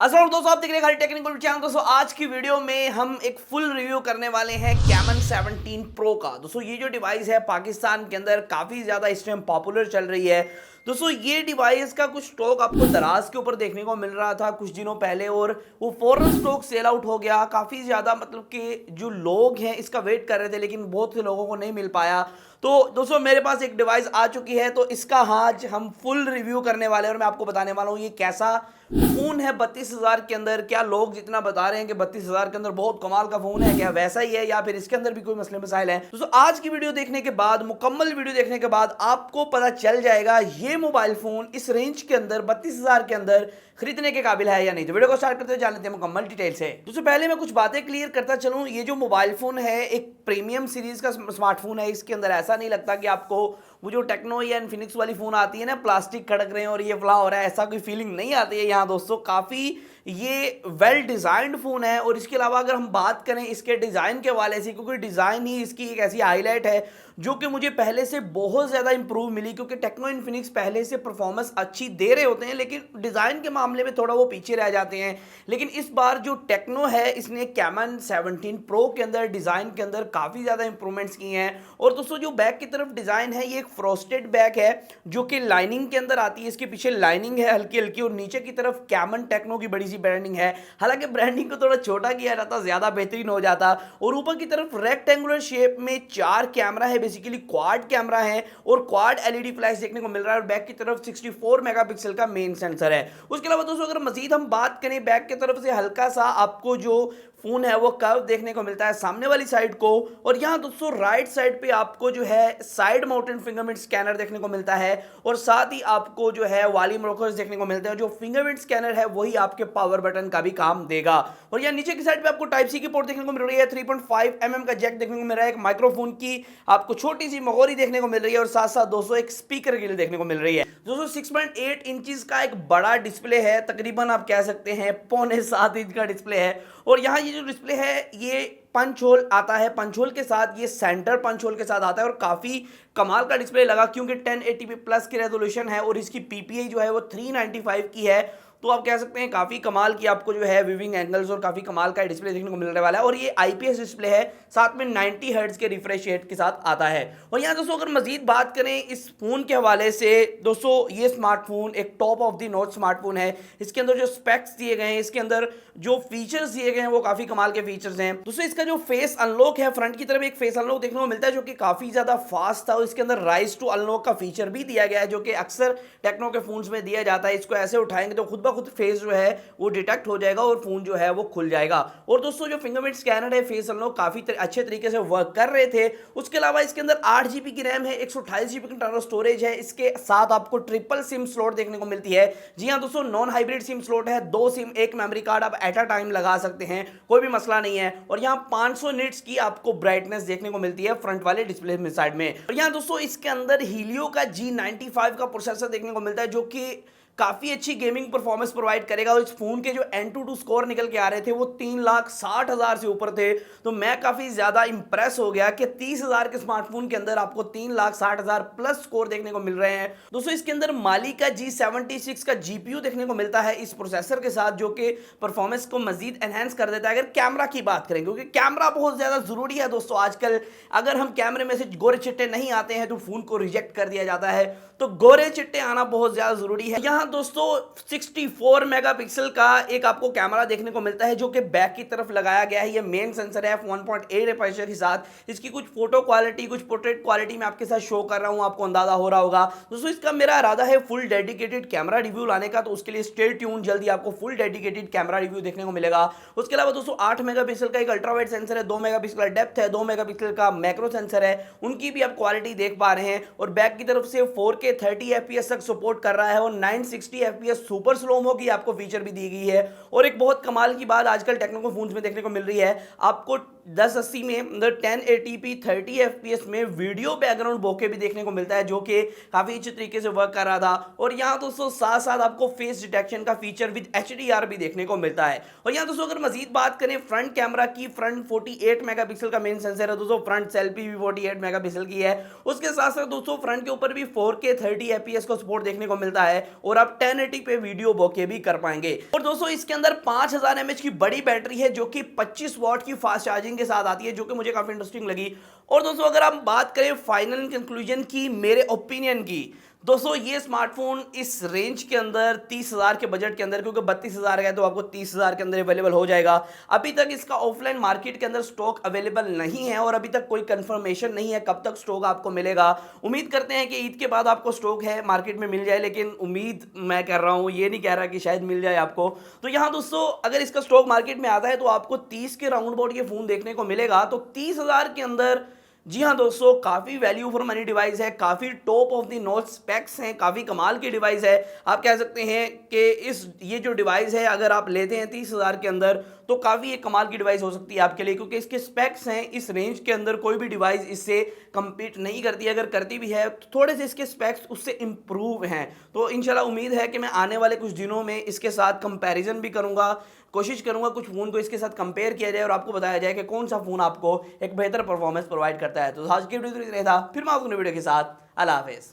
अस्सलाम दोस्तों, आप देख रहे हैं टेक्निकल चैनल। दोस्तों आज की वीडियो में हम एक फुल रिव्यू करने वाले हैं कैमन 17 प्रो का। दोस्तों ये जो डिवाइस है पाकिस्तान के अंदर काफ़ी ज़्यादा इस टाइम पॉपुलर चल रही है। दोस्तों ये डिवाइस का कुछ स्टॉक आपको दराज के ऊपर देखने को मिल रहा था कुछ दिनों पहले, और वो फौरन स्टॉक सेल आउट हो गया। काफ़ी ज़्यादा मतलब कि जो लोग हैं इसका वेट कर रहे थे, लेकिन बहुत से लोगों को नहीं मिल पाया। तो दोस्तों मेरे पास एक डिवाइस आ चुकी है, तो इसका आज हम फुल रिव्यू करने वाले हैं और मैं आपको बताने वाला हूँ ये कैसा फोन है 32,000 के अंदर। क्या लोग जितना बता रहे हैं कि 32,000 के अंदर बहुत कमाल का फोन है, क्या वैसा ही है या फिर इसके अंदर भी कोई मसले मसाइल है। दोस्तों आज की वीडियो देखने के बाद, मुकम्मल वीडियो देखने के बाद आपको पता चल जाएगा ये मोबाइल फोन इस रेंज के अंदर 32,000 के अंदर खरीदने के काबिल है या नहीं। तो वीडियो को स्टार्ट करते हुए जान लेते हैं मुकम्मल डिटेल से। दोस्तों पहले मैं कुछ बातें क्लियर करता चलूं। ये जो मोबाइल फोन है एक प्रीमियम सीरीज का स्मार्टफोन है। इसके अंदर ऐसा नहीं लगता कि आपको वो जो टेक्नो या इन्फिनिक्स वाली फोन आती है ना, प्लास्टिक खड़क रहे हैं और ये फ्ला हो रहा है, ऐसा कोई फीलिंग नहीं आती है यहाँ। दोस्तों काफ़ी ये वेल डिज़ाइंड फ़ोन है। और इसके अलावा अगर हम बात करें इसके डिज़ाइन के वाले से, क्योंकि डिज़ाइन ही इसकी एक ऐसी हाईलाइट है जो कि मुझे पहले से बहुत ज़्यादा इंप्रूव मिली। क्योंकि टेक्नो इन्फिनिक्स पहले से परफॉर्मेंस अच्छी दे रहे होते हैं, लेकिन डिज़ाइन के मामले में थोड़ा वो पीछे रह जाते हैं। लेकिन इस बार जो टेक्नो है इसने कैमन 17 प्रो के अंदर डिज़ाइन के अंदर काफ़ी ज़्यादा इंप्रूवमेंट्स किए हैं। और दोस्तों जो बैक की तरफ डिज़ाइन है ये एक फ्रोस्टेड बैक है जो कि लाइनिंग के अंदर आती है। इसके पीछे लाइनिंग है हल्की हल्की, और नीचे की तरफ कैमन टेक्नो की बड़ी सी ब्रांडिंग है। हालांकि ब्रांडिंग को थोड़ा छोटा किया जाता ज़्यादा बेहतरीन हो जाता। और ऊपर की तरफ रेक्टेंगुलर शेप में 4 कैमरा है, बेसिकली क्वाड कैमरा है और क्वाड एलईडी फ्लैश देखने को मिल रहा है। और बैक की तरफ 64 मेगापिक्सल का मेन सेंसर है। उसके अलावा दोस्तों अगर मजीद हम बात करें, बैक की तरफ से हल्का सा आपको जो फोन है वो कर्व देखने को मिलता है सामने वाली साइड को। और यहाँ दोस्तों राइट साइड पे आपको जो है साइड माउंटेड फिंगरप्रिंट स्कैनर देखने को मिलता है, और साथ ही आपको जो है वॉल्यूम रॉकर्स देखने को मिलते हैं। जो फिंगरप्रिंट स्कैनर है वही आपके पावर बटन का भी काम देगा। और यहाँ नीचे की साइड पे आपको टाइप सी की पोर्ट देखने को मिल रही है, 3.5 mm का जैक देखने को मिल रहा है, एक माइक्रोफोन की आपको छोटी सी मगोरी देखने को मिल रही है, और साथ साथ दोस्तों एक स्पीकर ग्रिल देखने को मिल रही है। दोस्तों 6.8 इंचेस का एक बड़ा डिस्प्ले है, तकरीबन आप कह सकते हैं 6.25 इंच का डिस्प्ले है। और यहाँ ये जो डिस्प्ले है ये पंच होल आता है, पंच होल के साथ, ये सेंटर पंच होल के साथ आता है। और काफ़ी कमाल का डिस्प्ले लगा क्योंकि 1080p प्लस की रेजोल्यूशन है और इसकी PPI जो है वो 395 की है। तो आप कह सकते हैं काफ़ी कमाल की आपको जो है व्यूइंग एंगल्स और काफ़ी कमाल का डिस्प्ले देखने को मिलने वाला है। और ये IPS डिस्प्ले है, साथ में 90 हर्ट्ज के रिफ्रेश रेट के साथ आता है। और यहाँ दोस्तों अगर मजीद बात करें इस फोन के हवाले से, दोस्तों ये स्मार्टफोन एक top of the notch smartphone है। इसके अंदर जो स्पेक्स दिए गए हैं, इसके अंदर जो फीचर्स दिए गए हैं वो काफ़ी कमाल के फीचर्स हैं। दोस्तों इसका जो फेस अनलॉक है, फ्रंट की तरफ एक फेस अनलॉक देखने को मिलता है जो कि काफ़ी ज़्यादा फास्ट था। और इसके अंदर राइज टू अनलॉक का फीचर भी दिया गया है जो कि अक्सर टेक्नो के फोन्स में दिया जाता है। इसको ऐसे उठाएंगे तो खुद ब खुद फेस जो है वो डिटेक्ट हो जाएगा और फोन जो है वो खुल जाएगा। और दोस्तों जो फिंगरप्रिंट स्कैनर है, फेस अनलॉक काफी अच्छे तरीके से वर्क कर रहे थे। उसके अलावा इसके अंदर 8 GB की रैम है, 128 GB की इंटरनल स्टोरेज है। इसके साथ आपको ट्रिपल सिम स्लॉट देखने को मिलती है। जी हाँ दोस्तों, नॉन हाइब्रिड सिम स्लॉट है, 2 सिम 1 मेमोरी कार्ड आप एट अ टाइम लगा सकते हैं, कोई भी मसला नहीं है। और यहाँ 500 निट्स की आपको ब्राइटनेस देखने को मिलती है फ्रंट वाले डिस्प्ले में साइड में। और यहाँ दोस्तों इसके अंदर हीलियो का G95 का प्रोसेसर देखने को मिलता है जो कि काफ़ी अच्छी गेमिंग परफॉर्मेंस प्रोवाइड करेगा। और इस फोन के जो Antutu स्कोर निकल के आ रहे थे वो 3,60,000 से ऊपर थे। तो मैं काफ़ी ज़्यादा इंप्रेस हो गया कि 30,000 के स्मार्टफोन के अंदर आपको 3,60,000 प्लस स्कोर देखने को मिल रहे हैं। दोस्तों इसके अंदर माली का G76 का GPU देखने को मिलता है इस प्रोसेसर के साथ, जो कि परफॉर्मेंस को मजीद एनहेंस कर देता है। अगर कैमरा की बात करें, क्योंकि कैमरा बहुत ज़्यादा ज़रूरी है दोस्तों आजकल, अगर हम कैमरे में से गोरे चिट्टे नहीं आते हैं तो फ़ोन को रिजेक्ट कर दिया जाता है। तो गोरे चिट्टे आना बहुत ज़्यादा ज़रूरी है। यहाँ दोस्तों 64 मेगापिक्सल का एक आपको कैमरा देखने को मिलता है जो कि बैक की तरफ लगाया गया है। ये मेन सेंसर है 1.8 एपर्चर के साथ। इसकी कुछ फोटो क्वालिटी, कुछ पोर्ट्रेट क्वालिटी मैं आपके साथ शो कर रहा हूँ, आपको अंदाजा हो रहा होगा। दोस्तों इसका मेरा इरादा है फुल डेडिकेटेड कैमरा रिव्यू लाने का, तो उसके लिए स्टे ट्यून, जल्दी आपको फुल डेडिकेटेड कैमरा रिव्यू देखने को मिलेगा। उसके अलावा दोस्तों 8 मेगापिक्सल का एक अल्ट्रावाइड सेंसर है, 2 मेगापिक्सल का डेप्थ है, 2 मेगापिक्सल का मैक्रो सेंसर है, उनकी भी आप क्वालिटी देख पा रहे हैं। और बैक की तरफ से 4K 30 FPS तक सपोर्ट कर रहा है और 960 FPS सुपर स्लो-मो की आपको फीचर भी दी गई है। और एक बहुत कमाल की बात आजकल टेक्नो फोन्स में देखने को मिल रही है, आपको 1080 में मतलब 1080p 30 fps में वीडियो बैकग्राउंड बोके भी देखने को मिलता है, जो कि काफ़ी अच्छे तरीके से वर्क कर रहा था। और यहाँ दोस्तों साथ साथ आपको फेस डिटेक्शन का फीचर विद HDR भी देखने को मिलता है। और यहाँ दोस्तों अगर मजीद बात करें फ्रंट कैमरा की, फ्रंट 48 मेगापिक्सल का मेन सेंसर है दोस्तों, फ्रंट सेल्फी भी 48 मेगापिक्सल की है। उसके साथ साथ दोस्तों फ्रंट के ऊपर भी 4K 30 fps का सपोर्ट देखने को मिलता है और आप 1080 पे वीडियो बोके भी कर पाएंगे। और दोस्तों इसके अंदर 5000 mAh की बड़ी बैटरी है, जो कि 25 वॉट की फास्ट चार्जिंग के साथ आती है, जो कि मुझे काफी इंटरेस्टिंग लगी। और दोस्तों अगर हम बात करें फाइनल कंक्लूजन की, मेरे ओपिनियन की, दोस्तों ये स्मार्टफोन इस रेंज के अंदर 30,000 के बजट के अंदर, क्योंकि 32,000 है तो आपको 30,000 के अंदर अवेलेबल हो जाएगा। अभी तक इसका ऑफलाइन मार्केट के अंदर स्टॉक अवेलेबल नहीं है और अभी तक कोई कंफर्मेशन नहीं है कब तक स्टॉक आपको मिलेगा। उम्मीद करते हैं कि ईद के बाद आपको स्टॉक है मार्केट में मिल जाए, लेकिन उम्मीद मैं कर रहा हूँ, ये नहीं कह रहा कि शायद मिल जाए आपको। तो यहाँ दोस्तों अगर इसका स्टॉक मार्केट में आता है तो आपको 30 के राउंड अबाउट ये फोन देखने को मिलेगा। तो 30,000 के अंदर जी हाँ दोस्तों काफ़ी वैल्यू फॉर मनी डिवाइस है, काफ़ी top of the notch specs हैं, काफ़ी कमाल की डिवाइस है। आप कह सकते हैं कि ये जो डिवाइस है अगर आप लेते हैं 30,000 के अंदर तो काफ़ी एक कमाल की डिवाइस हो सकती है आपके लिए, क्योंकि इसके स्पेक्स हैं इस रेंज के अंदर कोई भी डिवाइस इससे कम्पीट नहीं करती। अगर करती भी है तो थोड़े से इसके स्पेक्स उससे इम्प्रूव हैं। तो इंशाल्लाह उम्मीद है कि मैं आने वाले कुछ दिनों में इसके साथ कंपैरिजन भी करूँगा, कोशिश करूंगा कुछ फ़ोन को इसके साथ कंपेयर किया जाए और आपको बताया जाए कि कौन सा फ़ोन आपको एक बेहतर परफॉर्मेंस प्रोवाइड करता है। तो आज की वीडियो इतना था, फिर मैं आपको नई वीडियो के साथ, अल्लाह हाफिज़।